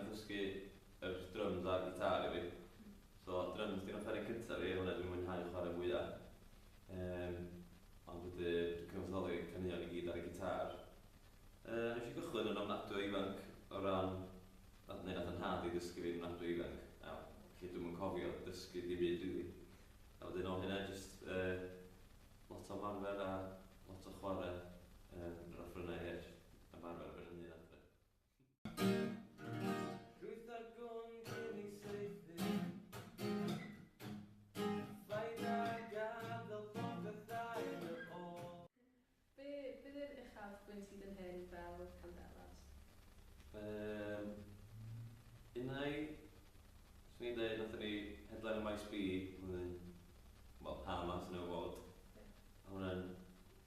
nath ddysgu yr drums a gitar i fi. So drums di'n offeryn cyntaf fi, hwnna dwi'n mwynhau chwarae fwyaf. Ond wedi'r cyfansoddi caneuon i gyd ar y gitar. Nes i gychwyn yn ofnadwy ifanc o ran, neu nath yn had i ddysgu fi'n ofnadwy ifanc. Felly dwi'm yn cofio dysgu dim byd rili. A wedyn o hynna jyst lot o marfer a lot o chwarae raffrynnau eraill a marfer ar ben hynny adre. Llwyth ar gwn cyn i saethu Ffaid a gadael popeth ddaeth yr ôl. Be yw'r uchaf bwynt sydd yn hyn fel Candelas? Unai, swn i'n dweud, nath ni headline o Maes B, wel, ha mas yn y fod. A hwnna'n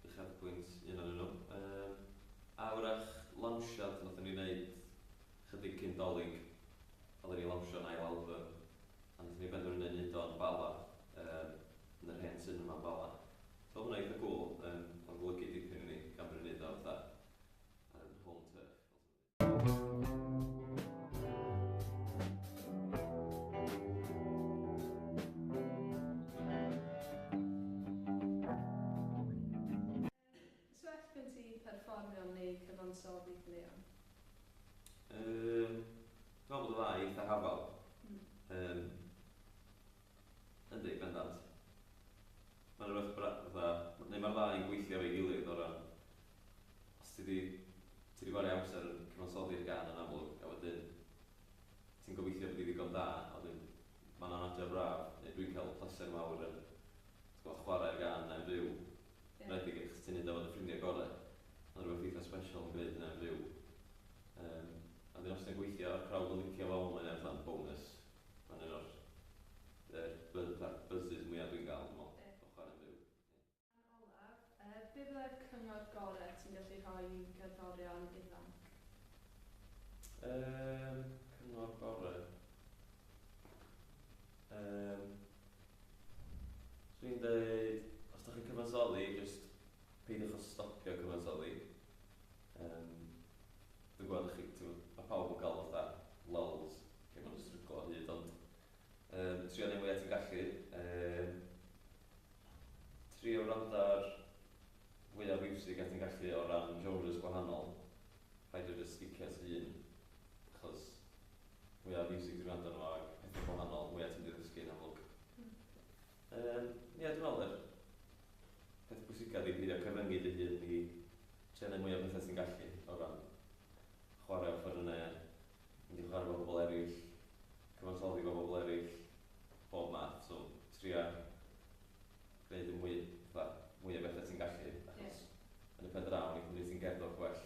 uchaf bwynt un o'n nhw. A wrach launsiad nath ni wneud chydig cyn dolyg. Oedden ni launsio'n ail album. A nath ni benderfynu wneud o'n Bala, yn yr hen cinema Bala. So hwnna eitha cool, ond golygu dipyn i ni gan bod ni'n wneud o fatha ar y home turf. So eich gen ti perfformio neu cyfansoddi Leon? Dwi'n meddwl bod y ddau eitha hafal. Yndi, bendant. Mae'n rhywbeth fatha, neu mae'r ddau yn gweithio efo'i gilydd o ran os ti di gwario amser yn cyfansoddi'r gan yn amlwg a wedyn ti'n gobeithio bod i ddigon da a wedyn mae'n anadio braf neu dwi'n cael pleser mawr yn chwarae'r gan na'n fyw rhaid i gych ti'n neud o fod y ffrindiau gorau ond rhywbeth eitha special yn gwneud yna'n fyw a dyn os ti'n gweithio ar crowd yn licio fel mae'n eitha'n bonus mae'n un o'r buzzes mwyaf dwi'n gael o chwarae'n fyw. Yn olaf, be byddai'r cyngor gorau ti'n gallu rhoi i gerddorion ifanc? Cyngor gorau. Swn i'n dweud, os da chi'n cyfansoddi, jyst peidiwch o stopio cyfansoddi. Dwi'n gweld chi, mae pawb yn cael fatha lulls, lle ma'n stryglo o hyd, ond trio neu mwyaf ti'n gallu. Trio wrando ar fwyaf music a ti'n gallu o ran genres gwahanol. Rhaid i'r sticio at un, achos mwyaf music ti'n wrando nhw ag pethau gwahanol, mwyaf ti'n ddysgu yn amlwg. Ie, dwi'n meddwl peth bwysicaf i beidio cyfyngu dy hun i trio neu mwyaf bethau ti'n gallu o ran chwarae o ffyrnau, mynd i chwarae efo bobl eraill, cyfansoddi efo bobl eraill, bob math, so trio gwneud mwy o bethau ti'n gallu, achos yn y pen draw ni cymryd ti'n gerddor gwell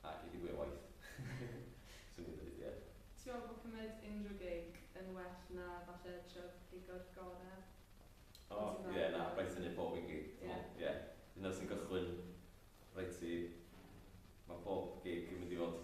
ac i di fwy o waith. Swn i'n dweud, ie. Ti'n meddwl bod cymryd unrhyw gig yn well na falle tref pigo'r gorau? O, ie, na, rhaid yn ei bob un gig. Ie. Dyna sy'n cychwyn rhaid i... Mae bob gig yn mynd i fod